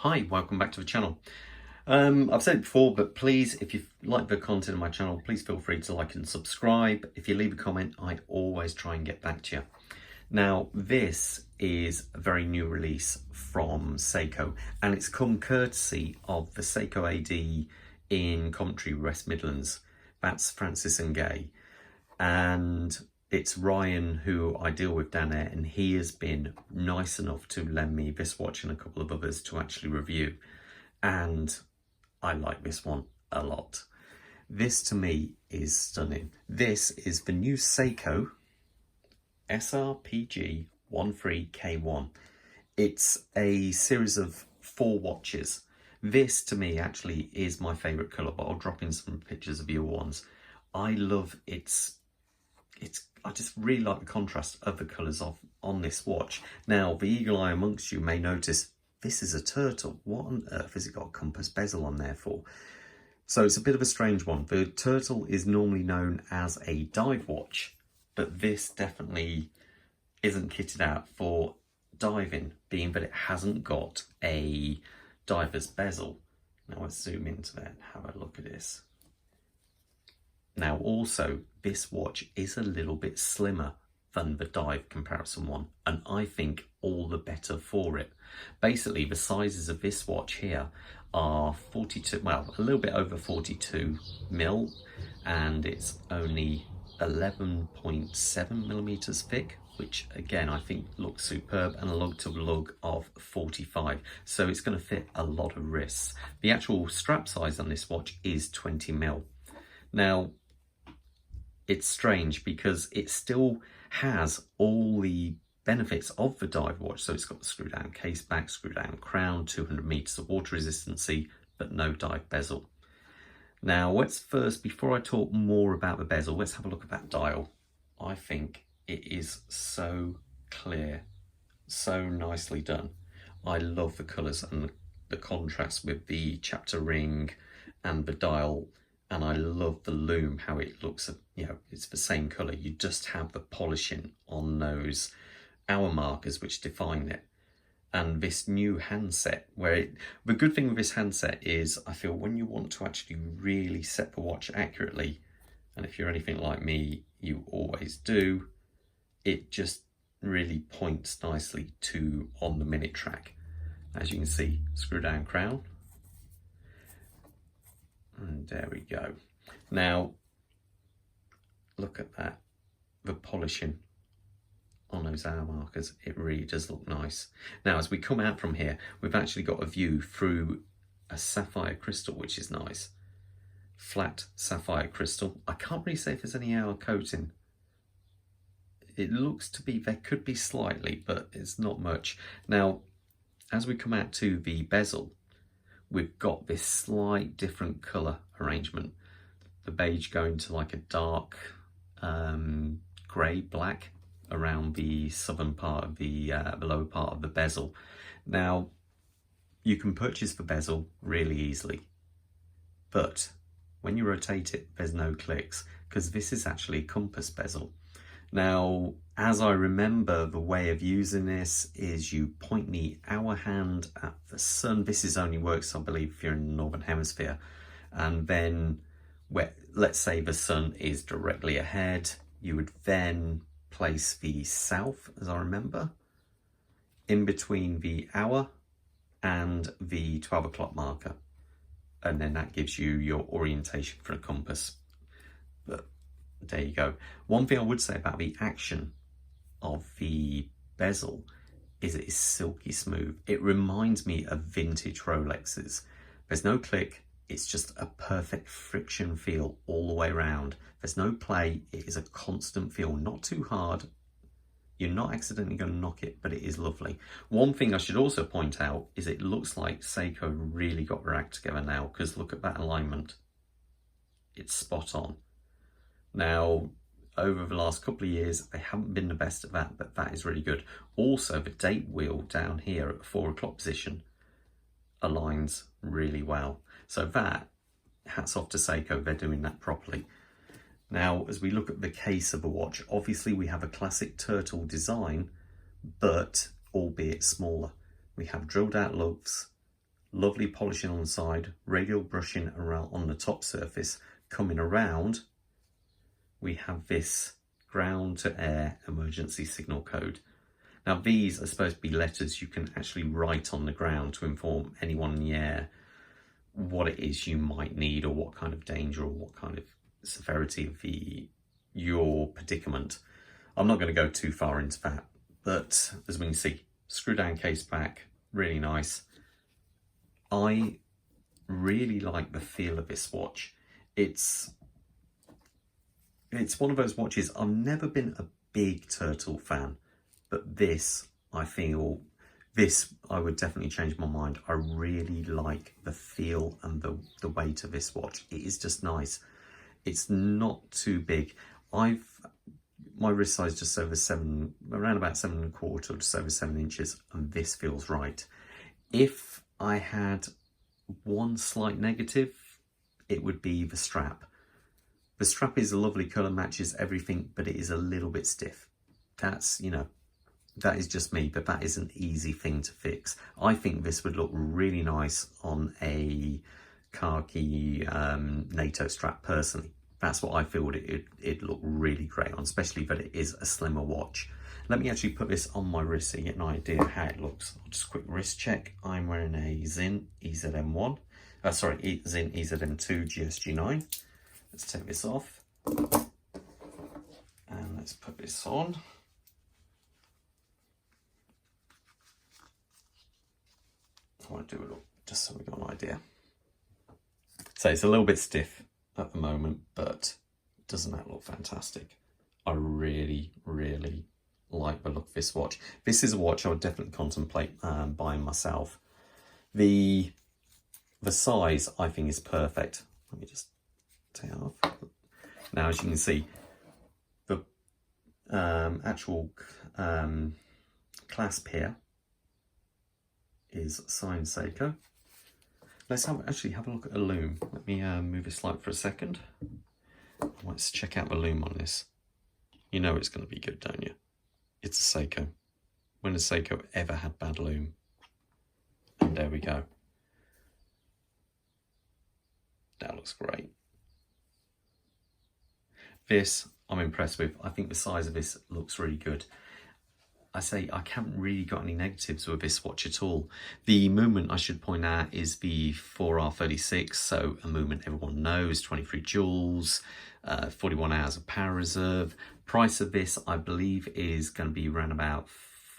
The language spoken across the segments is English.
Hi, welcome back to the channel. I've said it before, but please, if you like the content of my channel, please feel free to like and subscribe. If you leave a comment, I'd always try and get back to you. Now, this is a very new release from Seiko, and it's come courtesy of the Seiko AD in Coventry, West Midlands. That's Francis and Gaye. And it's Ryan who I deal with down there, and he has been nice enough to lend me this watch and a couple of others to actually review. And I like this one a lot. This to me is stunning. This is the new Seiko SRPG13K1. It's a series of 4 watches. This to me actually is my favourite colour, but I'll drop in some pictures of your ones. I love I just really like the contrast of the colours on this watch. Now, the eagle eye amongst you may notice this is a turtle. What on earth has it got a compass bezel on there for? So it's a bit of a strange one. The turtle is normally known as a dive watch, but this definitely isn't kitted out for diving, being that it hasn't got a diver's bezel. Now let's zoom into that and have a look at this. Now also, this watch is a little bit slimmer than the dive comparison one, and I think all the better for it. Basically, the sizes of this watch here are 42, well, a little bit over 42 mil, and it's only 11.7 millimeters thick, which again I think looks superb, and a lug to lug of 45, so it's going to fit a lot of wrists. The actual strap size on this watch is 20 mil. Now, it's strange because it still has all the benefits of the dive watch. So it's got the screw down case back, screw down crown, 200 meters of water resistancy, but no dive bezel. Now let's first, before I talk more about the bezel, let's have a look at that dial. I think it is so clear, so nicely done. I love the colours and the contrast with the chapter ring and the dial. And I love the lume, how it looks, it's the same colour. You just have the polishing on those hour markers which define it. And this new handset, the good thing with this handset is, I feel when you want to actually really set the watch accurately, and if you're anything like me, you always do, it just really points nicely to on the minute track. As you can see, screw down crown. And there we go. Now, look at that. The polishing on those hour markers, it really does look nice. Now, as we come out from here, we've actually got a view through a sapphire crystal, which is nice. Flat sapphire crystal. I can't really say if there's any hour coating. It looks to be, there could be slightly, but it's not much. Now, as we come out to the bezel, we've got this slight different colour arrangement. The beige going to like a dark grey, black around the southern part of the lower part of the bezel. Now, you can purchase the bezel really easily, but when you rotate it, there's no clicks, because this is actually a compass bezel. Now, as I remember, the way of using this is you point the hour hand at the sun. This only works, I believe, if you're in the Northern Hemisphere. And then, let's say the sun is directly ahead, you would then place the south, as I remember, in between the hour and the 12 o'clock marker. And then that gives you your orientation for a compass. But there you go. One thing I would say about the action of the bezel is it is silky smooth. It reminds me of vintage Rolexes. There's no click, it's just a perfect friction feel all the way around. There's no play, it is a constant feel, not too hard. You're not accidentally going to knock it, but it is lovely. One thing I should also point out is it looks like Seiko really got their act together now, because look at that alignment. It's spot on. Now, over the last couple of years, they haven't been the best at that, but that is really good. Also, the date wheel down here at the 4 o'clock position aligns really well. So that, hats off to Seiko, they're doing that properly. Now, as we look at the case of the watch, obviously we have a classic turtle design, but albeit smaller. We have drilled out lugs lovely polishing on the side, radial brushing around on the top surface. Coming around, we have this ground to air emergency signal code. Now these are supposed to be letters you can actually write on the ground to inform anyone in the air what it is you might need, or what kind of danger or what kind of severity of your predicament. I'm not going to go too far into that, but as we can see, screw down case back, really nice. I really like the feel of this watch. It's one of those watches, I've never been a big Turtle fan, but this, I feel, I would definitely change my mind. I really like the feel and the weight of this watch. It is just nice. It's not too big. My wrist size just over around about 7¼ just over 7 inches, and this feels right. If I had one slight negative, it would be the strap. The strap is a lovely colour, matches everything, but it is a little bit stiff. That's, you know, that is just me, but that is an easy thing to fix. I think this would look really nice on a khaki NATO strap personally. That's what I feel it'd look really great on, especially that it is a slimmer watch. Let me actually put this on my wrist so you get an idea how it looks. I'll just quick wrist check. I'm wearing a Zin EZM1, Zin EZM2 GSG9. Let's take this off and let's put this on. I want to do it all just so we got an idea. So it's a little bit stiff at the moment, but doesn't that look fantastic? I really, really like the look of this watch. This is a watch I would definitely contemplate buying myself. The size I think is perfect. Let me just take it off. Now, as you can see, the actual clasp here is signed Seiko. Let's actually have a look at a Lume. Let me move this light for a second. Let's check out the Lume on this. You know it's going to be good, don't you? It's a Seiko. When has Seiko ever had bad Lume? And there we go. That looks great. This I'm impressed with. I think the size of this looks really good. I haven't really got any negatives with this watch at all. The movement, I should point out, is the 4R36, so a movement everyone knows, 23 joules, 41 hours of power reserve. Price of this, I believe, is going to be around about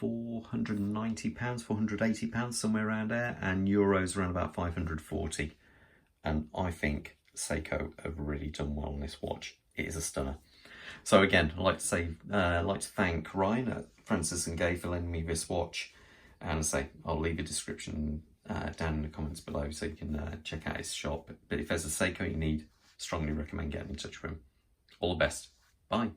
£490, £480, somewhere around there, and euros around about 540. And I think Seiko have really done well on this watch. It is a stunner. So again, I'd like to thank Ryan at Francis and Gaye for lending me this watch, and I'll leave a description down in the comments below so you can check out his shop. But if there's a Seiko you need, strongly recommend getting in touch with him. All the best. Bye.